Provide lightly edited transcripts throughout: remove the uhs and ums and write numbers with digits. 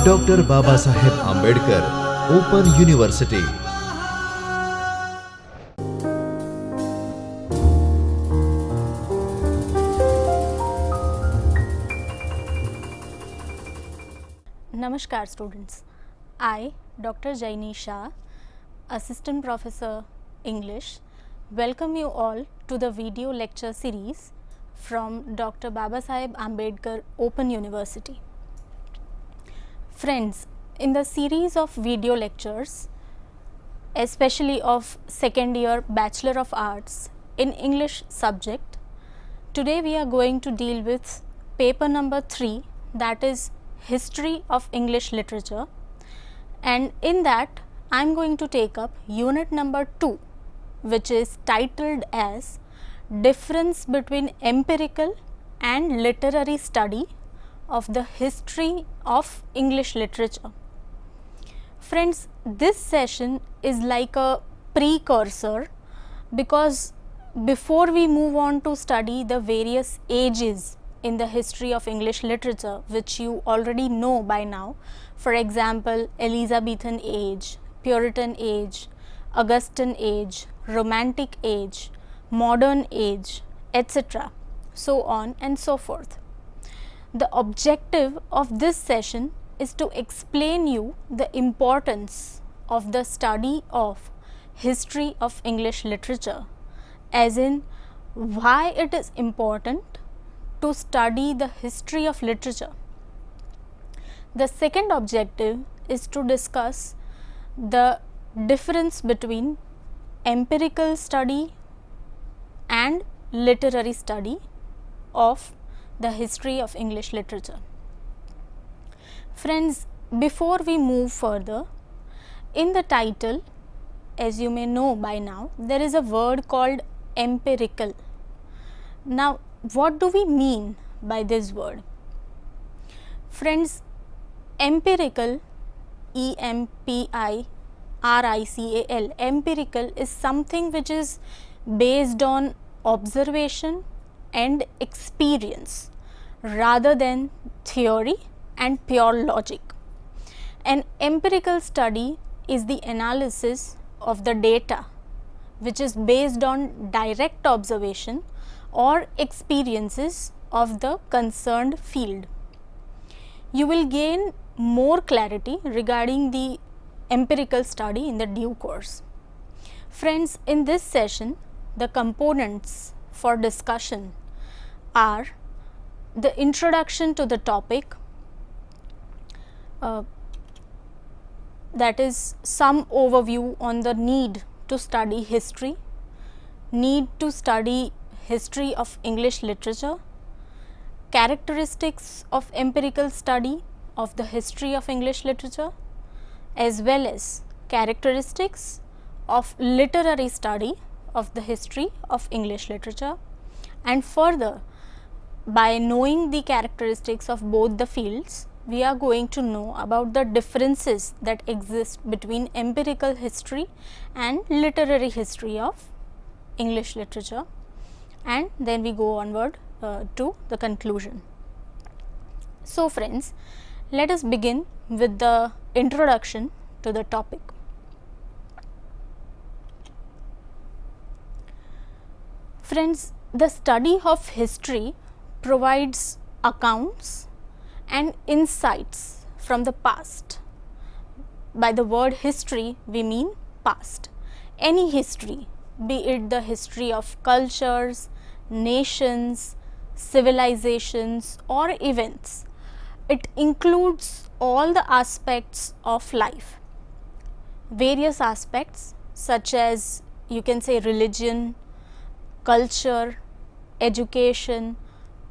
Doctor Babasaheb Ambedkar open university. Namaskar students, I Dr. Jainee Shah, Assistant Professor English, welcome you all to the video lecture series from Dr. Babasaheb Ambedkar Open University. Friends, in the series of video lectures, especially of second year Bachelor of Arts in English subject, today we are going to deal with paper number 3, that is History of English Literature, and in that I am going to take up unit number 2, which is titled as Difference between Empirical and Literary Study of the History of English Literature. Friends, this session is like a precursor, because before we move on to study the various ages in the history of English literature, which you already know by now, for example, Elizabethan age, Puritan age, Augustan age, Romantic age, modern age, etc., so on and so forth. The objective of this session is to explain you the importance of the study of history of English literature, as in why it is important to study the history of literature. The second objective is to discuss the difference between empirical study and literary study of the history of English literature. Friends, before we move further, in the title, as you may know by now, there is a word called empirical. Now, what do we mean by this word? Friends, empirical, EMPIRICAL, empirical is something which is based on observation and experience rather than theory and pure logic. An empirical study is the analysis of the data which is based on direct observation or experiences of the concerned field. You will gain more clarity regarding the empirical study in the due course. Friends, in this session, the components for discussion are the introduction to the topic, that is some overview on the need to study history, need to study history of English literature, characteristics of empirical study of the history of English literature, as well as characteristics of literary study of the history of English literature. And further, by knowing the characteristics of both the fields, we are going to know about the differences that exist between empirical history and literary history of English literature, and then we go onward to the conclusion. So friends, let us begin with the introduction to the topic. Friends, the study of history provides accounts and insights from the past. By the word history, we mean past. Any history, be it the history of cultures, nations, civilizations or events, it includes all the aspects of life. Various aspects such as, you can say, religion, culture, education,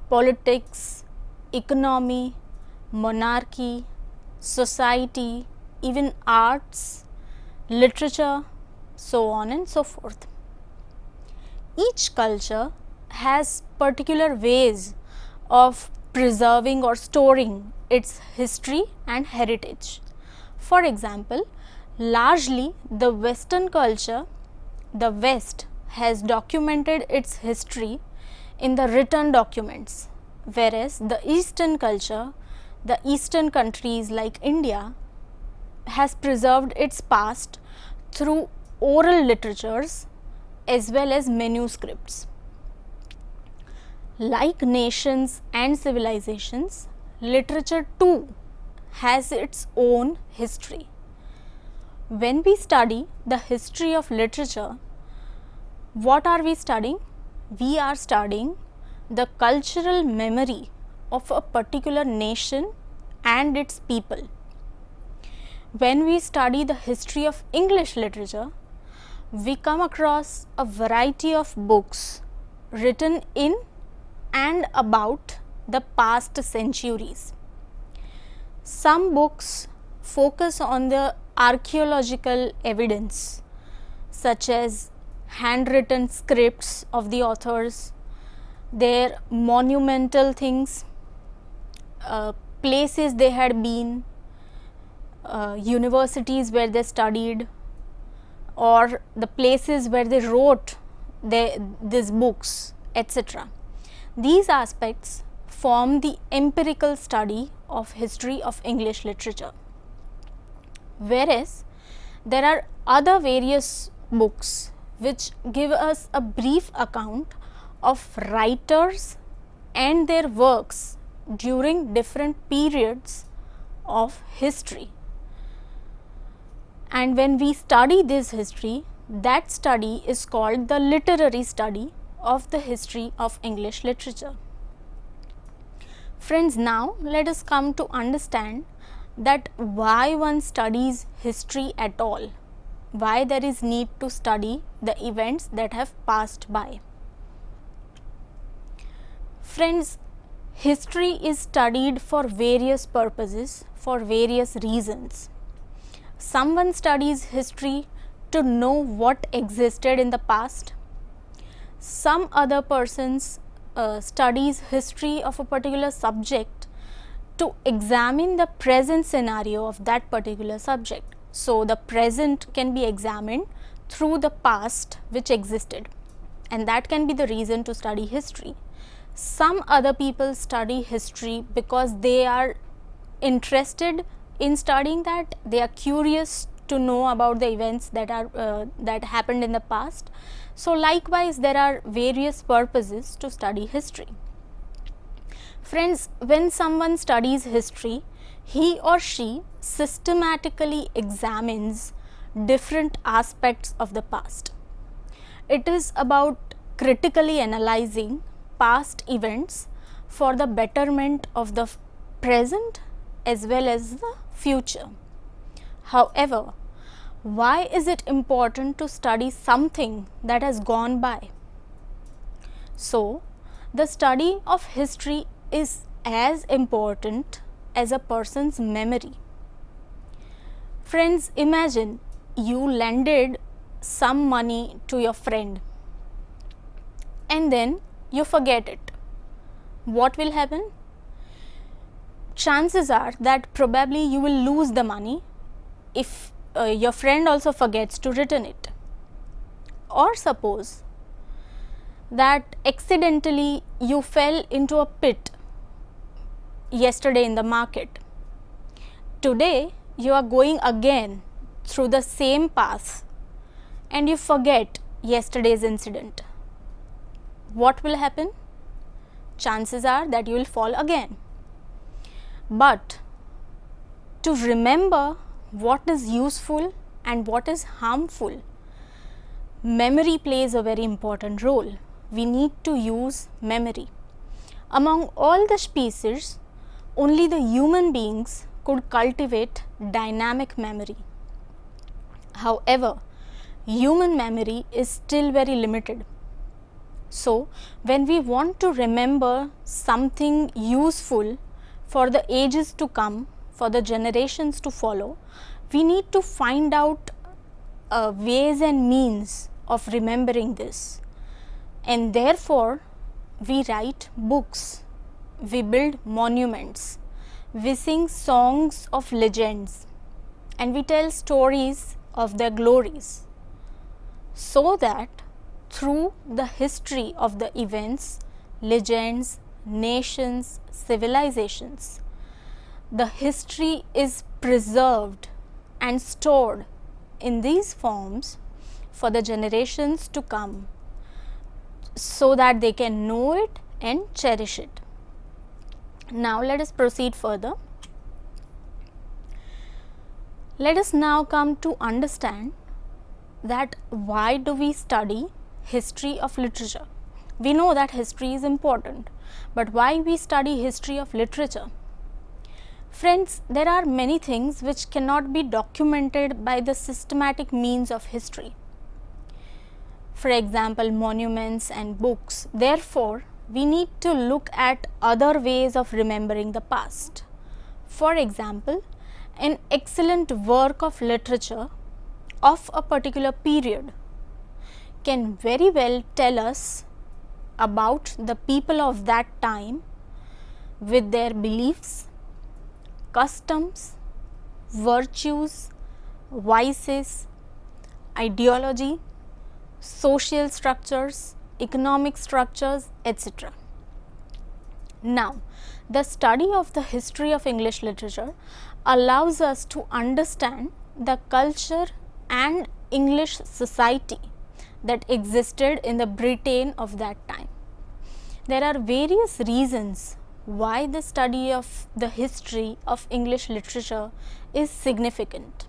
politics, economy, monarchy, society, even arts, literature, so on and so forth. Each culture has particular ways of preserving or storing its history and heritage. For example, largely the Western culture, the West has documented its history in the written documents, whereas the Eastern culture the eastern countries like India has preserved its past through oral literatures as well as manuscripts. Like nations and civilizations, literature too has its own history. When we study the history of literature, what are we studying? We are studying the cultural memory of a particular nation and its people. When we study the history of English literature, we come across a variety of books written in and about the past centuries. Some books focus on the archaeological evidence, such as handwritten scripts of the authors, their monumental things, places they had been, universities where they studied, or the places where they wrote these books, etc. These aspects form the empirical study of history of English literature. Whereas there are other various books which give us a brief account of writers and their works during different periods of history. And when we study this history, that study is called the literary study of the history of English literature. Friends, now let us come to understand that why one studies history at all, why there is need to study the events that have passed by. Friends, history is studied for various purposes, for various reasons. Someone studies history to know what existed in the past. Some other persons studies history of a particular subject to examine the present scenario of that particular subject. So, the present can be examined through the past which existed, and that can be the reason to study history. Some other people study history because they are interested in studying that, they are curious to know about the events that happened in the past. So, likewise there are various purposes to study history. Friends, when someone studies history, he or she systematically examines different aspects of the past. It is about critically analyzing past events for the betterment of the present as well as the future. However, why is it important to study something that has gone by? So, the study of history is as important as a person's memory. Friends, imagine you lended some money to your friend and then you forget it. What will happen? Chances are that probably you will lose the money if your friend also forgets to return it. Or suppose that accidentally you fell into a pit yesterday in the market. Today you are going again through the same path and you forget yesterday's incident. What will happen? Chances are that you will fall again. But to remember what is useful and what is harmful, memory plays a very important role. We need to use memory. Among all the species, only the human beings could cultivate dynamic memory. However, human memory is still very limited. So, when we want to remember something useful for the ages to come, for the generations to follow, we need to find out ways and means of remembering this. And therefore, we write books, we build monuments, we sing songs of legends, and we tell stories of their glories, so that through the history of the events, legends, nations, civilizations, the history is preserved and stored in these forms for the generations to come, so that they can know it and cherish it. Now let us proceed further. Let us now come to understand that why do we study history of literature. We know that history is important, but why we study history of literature? Friends, there are many things which cannot be documented by the systematic means of history. For example, monuments and books. Therefore, we need to look at other ways of remembering the past. For example, an excellent work of literature of a particular period can very well tell us about the people of that time with their beliefs, customs, virtues, vices, ideology, social structures, economic structures, etc. Now, the study of the history of English literature allows us to understand the culture and English society that existed in the Britain of that time. There are various reasons why the study of the history of English literature is significant.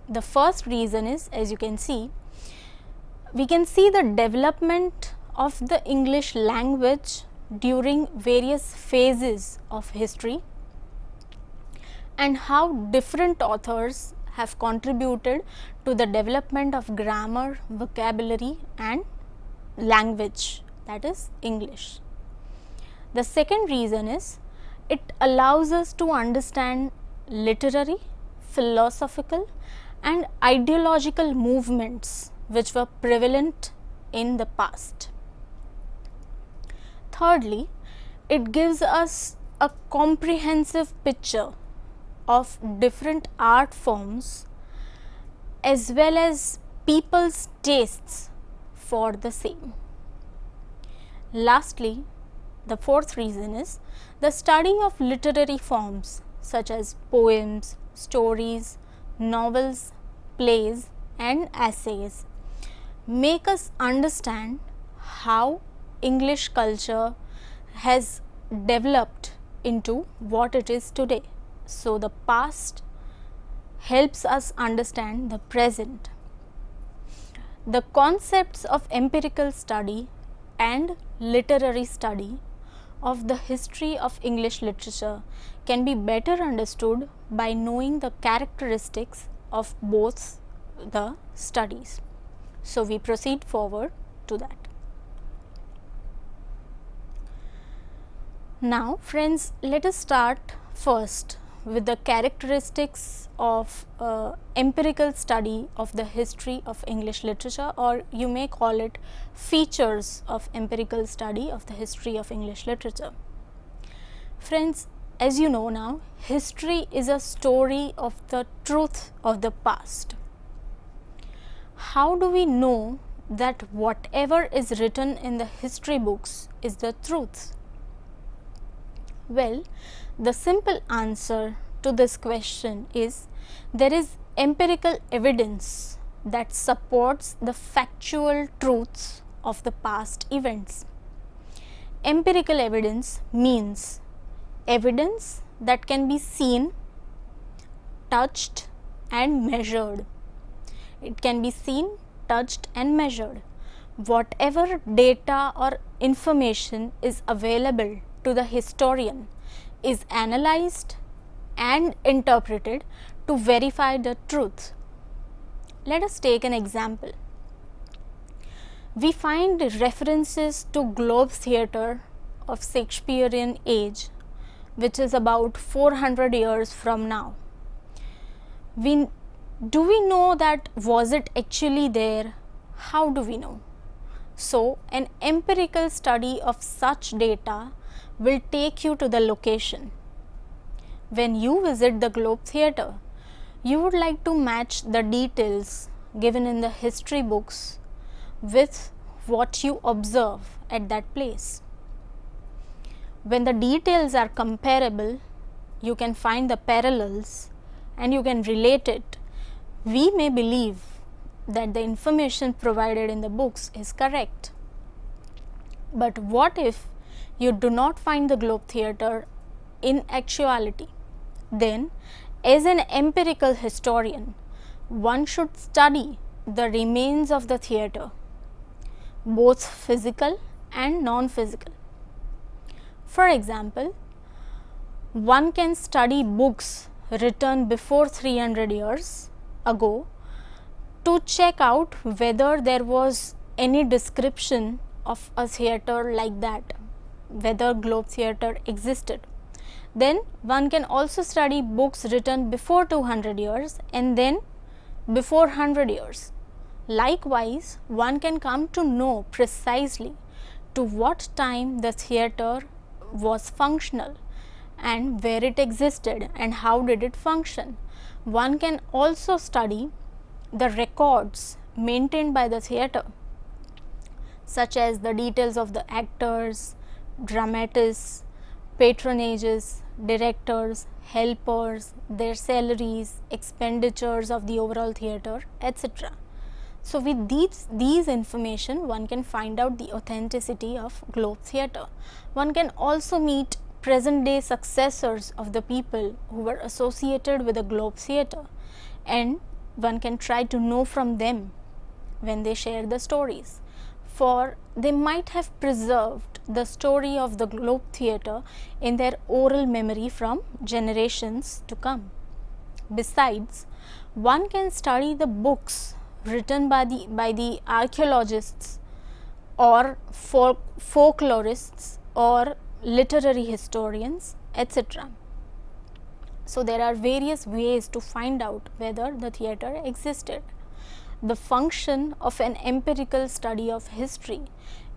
The first reason is, as you can see, we can see the development of the English language during various phases of history and how different authors have contributed to the development of grammar, vocabulary and language, that is English. The second reason is it allows us to understand literary, philosophical and ideological movements which were prevalent in the past. Thirdly, it gives us a comprehensive picture of different art forms as well as people's tastes for the same. Lastly, the fourth reason is the study of literary forms such as poems, stories, novels, plays and essays make us understand how English culture has developed into what it is today. So, the past helps us understand the present. The concepts of empirical study and literary study of the history of English literature can be better understood by knowing the characteristics of both the studies. So, we proceed forward to that. Now, friends, let us start first with the characteristics of empirical study of the history of English literature, or you may call it features of empirical study of the history of English literature. Friends, as you know now, history is a story of the truth of the past. How do we know that whatever is written in the history books is the truth? Well, the simple answer to this question is there is empirical evidence that supports the factual truths of the past events. Empirical evidence means evidence that can be seen, touched and measured. It can be seen, touched and measured. Whatever data or information is available to the historian is analyzed and interpreted to verify the truth. Let us take an example. We find references to Globe Theatre of Shakespearean age, which is about 400 years from now. Do we know that was it actually there? How do we know? So, an empirical study of such data will take you to the location. When you visit the Globe Theatre, you would like to match the details given in the history books with what you observe at that place. When the details are comparable, you can find the parallels and you can relate it, we may believe that the information provided in the books is correct. But what if you do not find the Globe Theatre in actuality? Then, as an empirical historian, one should study the remains of the theatre, both physical and non-physical. For example, one can study books written before 300 years ago to check out whether there was any description of a theatre like that, whether Globe Theatre existed. Then one can also study books written before 200 years and then before 100 years. Likewise, one can come to know precisely to what time the theatre was functional and where it existed and how did it function. One can also study the records maintained by the theatre, such as the details of the actors, dramatists, patronages, directors, helpers, their salaries, expenditures of the overall theatre, etc. So, with these information, one can find out the authenticity of Globe Theatre. One can also meet present day successors of the people who were associated with the Globe Theatre, and one can try to know from them when they share the stories, for they might have preserved the story of the Globe Theatre in their oral memory from generations to come. Besides, one can study the books written by the archaeologists or folklorists or literary historians, etc. So, there are various ways to find out whether the theatre existed. The function of an empirical study of history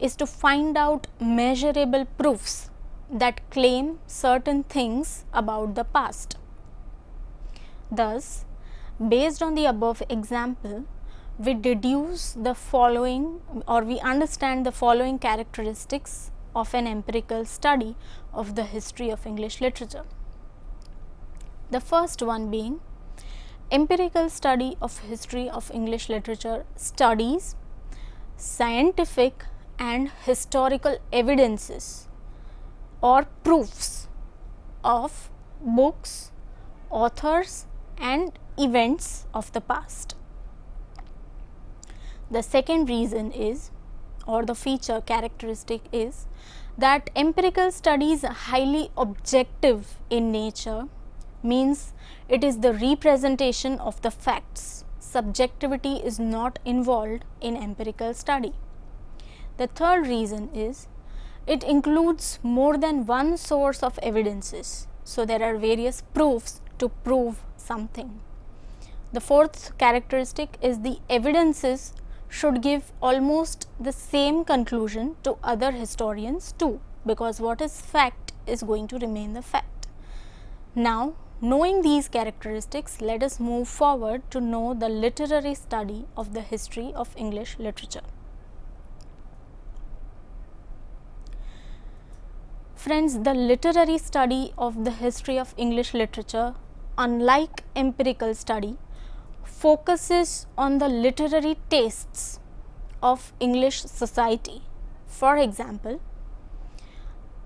is to find out measurable proofs that claim certain things about the past. Thus, based on the above example, we deduce the following, or we understand the following characteristics of an empirical study of the history of English literature. The first one being, empirical study of history of English literature studies scientific and historical evidences or proofs of books, authors and events of the past. The second reason is, or the feature characteristic is, that empirical study is highly objective in nature, means it is the representation of the facts. Subjectivity is not involved in empirical study. The third reason is, it includes more than one source of evidences. So, there are various proofs to prove something. The fourth characteristic is, the evidences should give almost the same conclusion to other historians too, because what is fact is going to remain the fact. Now, knowing these characteristics, let us move forward to know the literary study of the history of English literature. Friends, the literary study of the history of English literature, unlike empirical study, focuses on the literary tastes of English society. For example,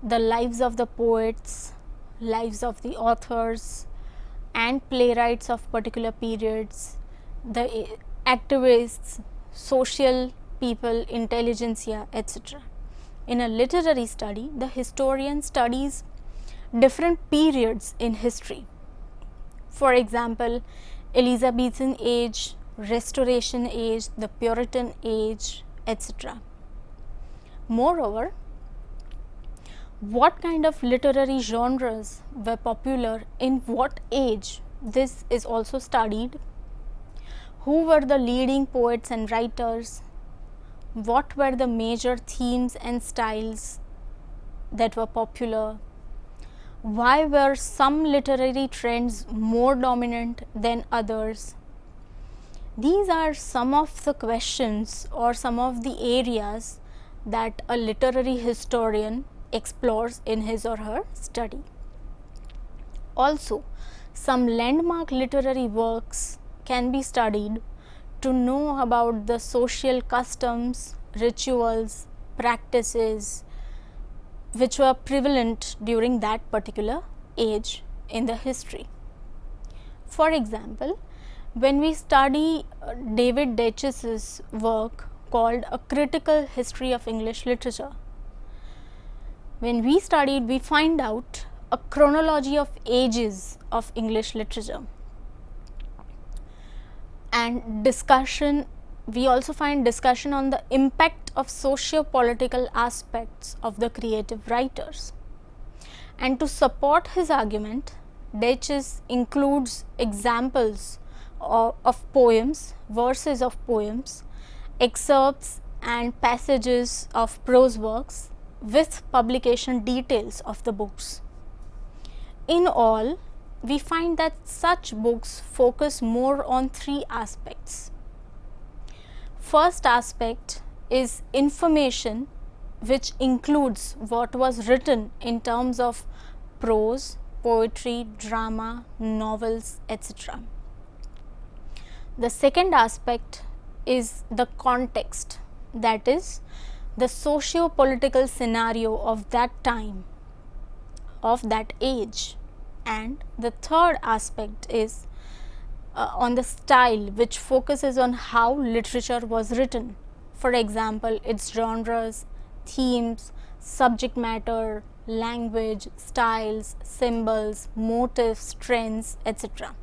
the lives of the poets, lives of the authors and playwrights of particular periods, the activists, social people, intelligentsia, etc. In a literary study, the historian studies different periods in history. For example, Elizabethan age, Restoration age, the Puritan age, etc. Moreover, what kind of literary genres were popular in what age, this is also studied. Who were the leading poets and writers? What were the major themes and styles that were popular? Why were some literary trends more dominant than others? These are some of the questions or some of the areas that a literary historian explores in his or her study. Also, some landmark literary works can be studied to know about the social customs, rituals, practices which were prevalent during that particular age in the history. For example, when we study David Deutsch's work called A Critical History of English Literature, when we studied, we find out a chronology of ages of English literature and discussion. We also find discussion on the impact of socio-political aspects of the creative writers. And to support his argument, Deutsch includes examples of poems, verses of poems, excerpts and passages of prose works with publication details of the books. In all, we find that such books focus more on three aspects. First aspect is information, which includes what was written in terms of prose, poetry, drama, novels, etc. The second aspect is the context, that is, the socio-political scenario of that time, of that age. And the third aspect is on the style, which focuses on how literature was written. For example, its genres, themes, subject matter, language, styles, symbols, motifs, trends, etc.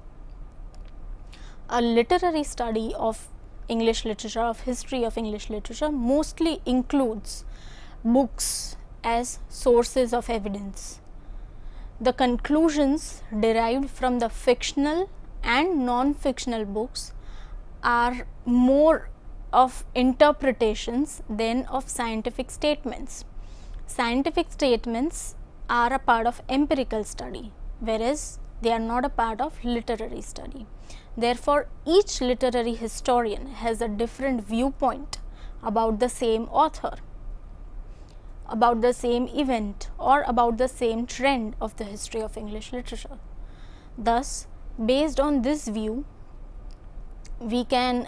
A literary study of English literature, of history of English literature, mostly includes books as sources of evidence. The conclusions derived from the fictional and non-fictional books are more of interpretations than of scientific statements. Scientific statements are a part of empirical study, whereas they are not a part of literary study. Therefore, each literary historian has a different viewpoint about the same author, about the same event, or about the same trend of the history of English literature. Thus, based on this view, we can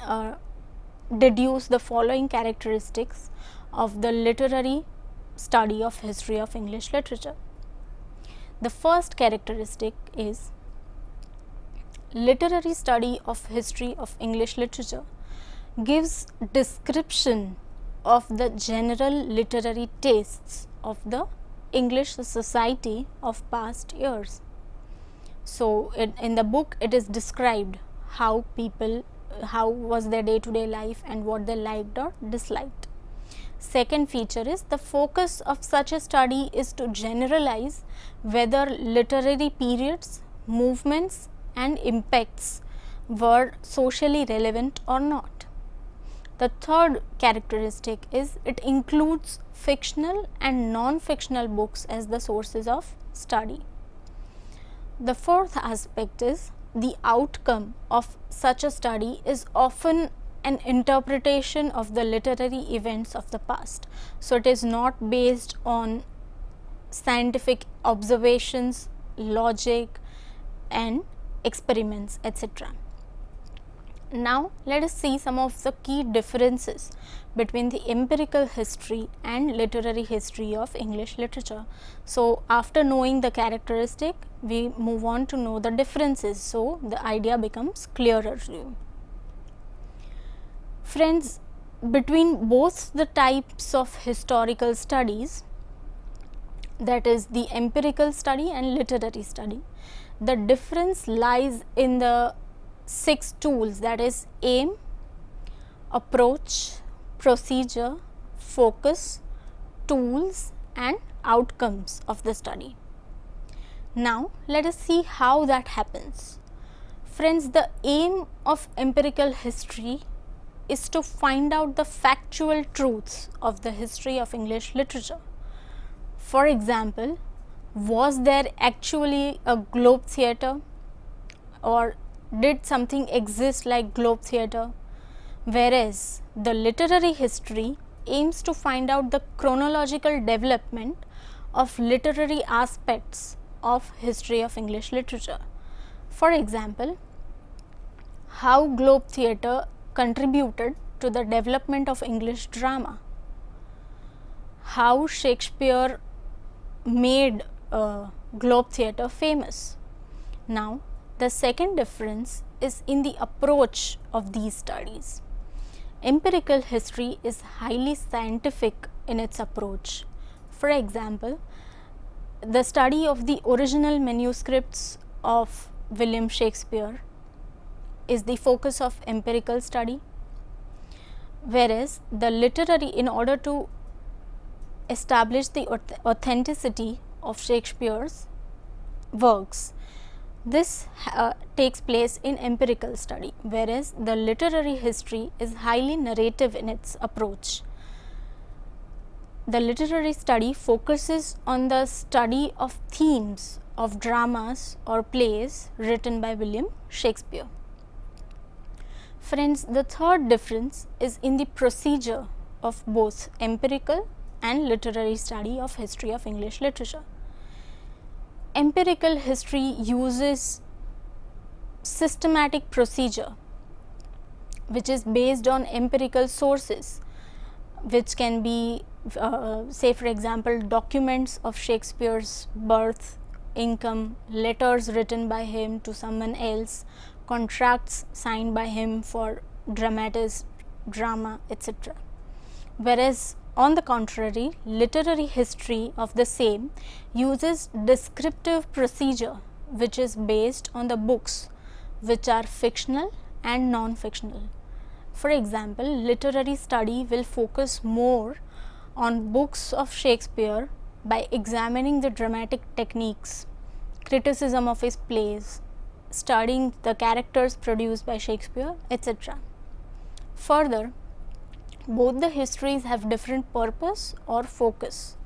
deduce the following characteristics of the literary study of history of English literature. The first characteristic is literary study of history of English literature gives description of the general literary tastes of the English society of past years. So, in the book it is described how was their day-to-day life and what they liked or disliked. Second feature is the focus of such a study is to generalize whether literary periods, movements and impacts were socially relevant or not. The third characteristic is it includes fictional and non-fictional books as the sources of study. The fourth aspect is the outcome of such a study is often an interpretation of the literary events of the past. So, it is not based on scientific observations, logic and experiments, etc. Now, let us see some of the key differences between the empirical history and literary history of English literature. So, after knowing the characteristic, we move on to know the differences. So, the idea becomes clearer to you. Friends, between both the types of historical studies, that is the empirical study and literary study, the difference lies in the 6 tools, that is aim, approach, procedure, focus, tools and outcomes of the study. Now, let us see how that happens. Friends, the aim of empirical history is to find out the factual truths of the history of English literature. For example, was there actually a Globe Theatre, or did something exist like Globe Theatre? Whereas the literary history aims to find out the chronological development of literary aspects of history of English literature. For example, how Globe Theatre contributed to the development of English drama, how Shakespeare made Globe Theatre famous. Now, the second difference is in the approach of these studies. Empirical history is highly scientific in its approach. For example, the study of the original manuscripts of William Shakespeare is the focus of empirical study, whereas the literary, in order to establish the authenticity of Shakespeare's works, this takes place in empirical study, whereas the literary history is highly narrative in its approach. The literary study focuses on the study of themes of dramas or plays written by William Shakespeare. Friends, the third difference is in the procedure of both empirical and literary study of history of English literature. Empirical history uses systematic procedure which is based on empirical sources, which can be say for example documents of Shakespeare's birth, income, letters written by him to someone else, contracts signed by him for dramatis, drama, etc. Whereas on the contrary, literary history of the same uses descriptive procedure which is based on the books which are fictional and non-fictional. For example, literary study will focus more on books of Shakespeare by examining the dramatic techniques, criticism of his plays, studying the characters produced by Shakespeare, etc. Further, both the histories have different purpose or focus.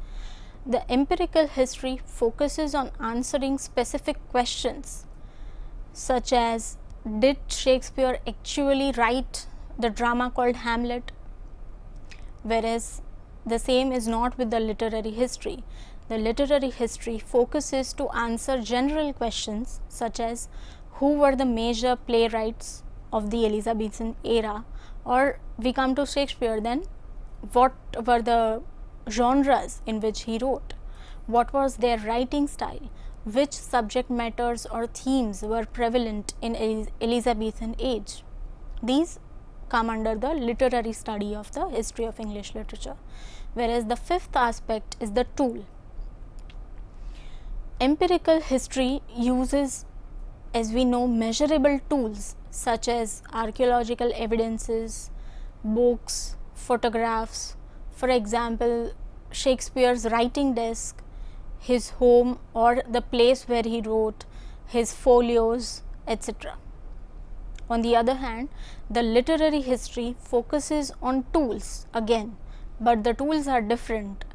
The empirical history focuses on answering specific questions such as, did Shakespeare actually write the drama called Hamlet? Whereas the same is not with the literary history. The literary history focuses to answer general questions such as, who were the major playwrights of the Elizabethan era, or we come to Shakespeare, then what were the genres in which he wrote, what was their writing style, which subject matters or themes were prevalent in Elizabethan age. These come under the literary study of the history of English literature. Whereas the fifth aspect is the tool. Empirical history uses, as we know, measurable tools such as archaeological evidences, books, photographs. For example, Shakespeare's writing desk, his home or the place where he wrote, his folios, etc. On the other hand, the literary history focuses on tools again, but the tools are different,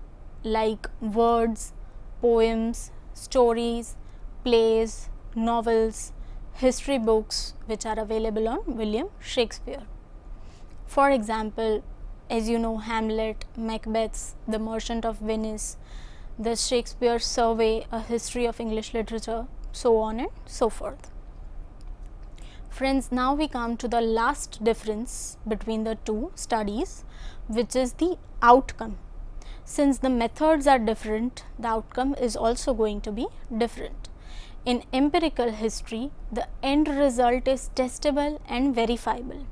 like words, poems, stories, plays, novels, history books which are available on William Shakespeare. For example, as you know, Hamlet, Macbeth, The Merchant of Venice, the Shakespeare Survey, A History of English Literature, so on and so forth. Friends, now we come to the last difference between the two studies, which is the outcome. Since the methods are different, the outcome is also going to be different. In empirical history, the end result is testable and verifiable.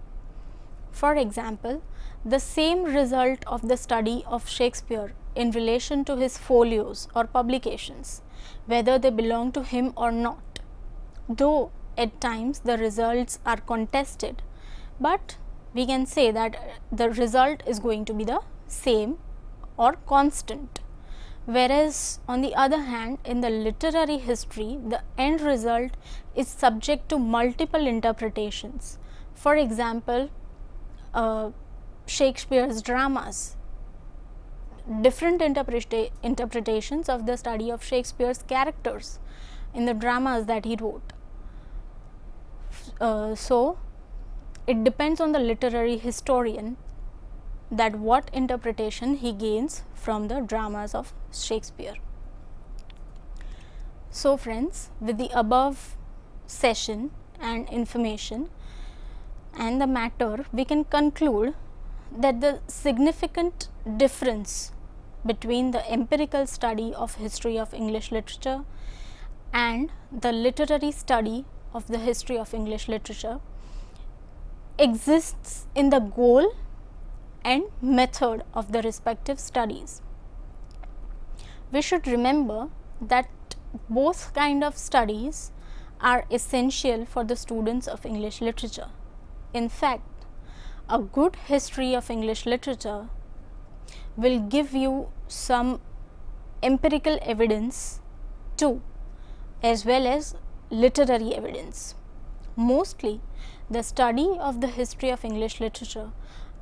For example, the same result of the study of Shakespeare in relation to his folios or publications, whether they belong to him or not, though at times the results are contested, but we can say that the result is going to be the same or constant. Whereas on the other hand, in the literary history, the end result is subject to multiple interpretations. For example, Shakespeare's dramas, different interpretations of the study of Shakespeare's characters in the dramas that he wrote. So, it depends on the literary historian that what interpretation he gains from the dramas of Shakespeare. So friends, with the above session and information and the matter, we can conclude that the significant difference between the empirical study of history of English literature and the literary study of the history of English literature exists in the goal and method of the respective studies. We should remember that both kind of studies are essential for the students of English literature. In fact, a good history of English literature will give you some empirical evidence too, as well as literary evidence. Mostly, the study of the history of English literature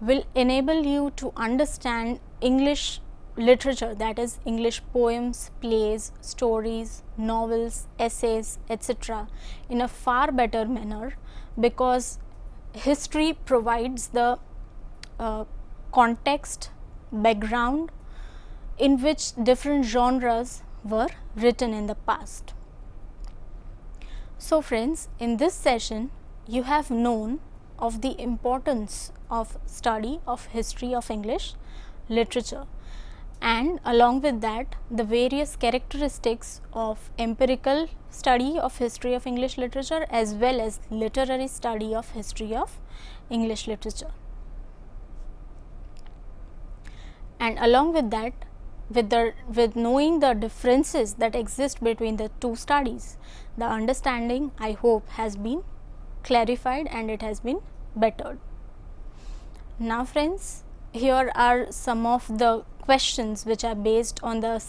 will enable you to understand English literature, that is English poems, plays, stories, novels, essays, etc. in a far better manner, because history provides the context, background in which different genres were written in the past. So friends, in this session you have known of the importance of study of history of English literature, and along with that the various characteristics of empirical study of history of English literature as well as literary study of history of English literature. And along with that, with knowing the differences that exist between the two studies, the understanding, I hope, has been clarified and it has been bettered. Now friends, here are some of the questions which are based on the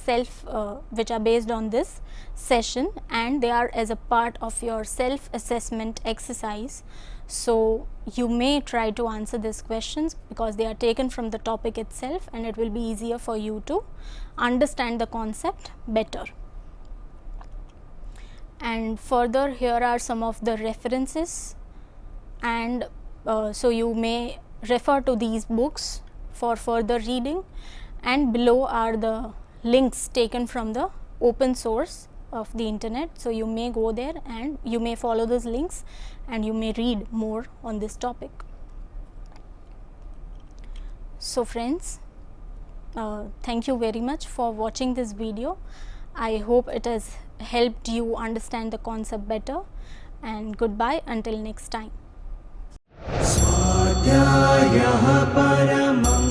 which are based on this session, and they are as a part of your self assessment exercise. So you may try to answer these questions because they are taken from the topic itself, and it will be easier for you to understand the concept better. And further, here are some of the references, and so you may refer to these books for further reading, and below are the links taken from the open source of the internet. So you may go there and you may follow those links and you may read more on this topic. So friends, thank you very much for watching this video. I hope it has helped you understand the concept better, and goodbye until next time. स्वाध्यायः परमम्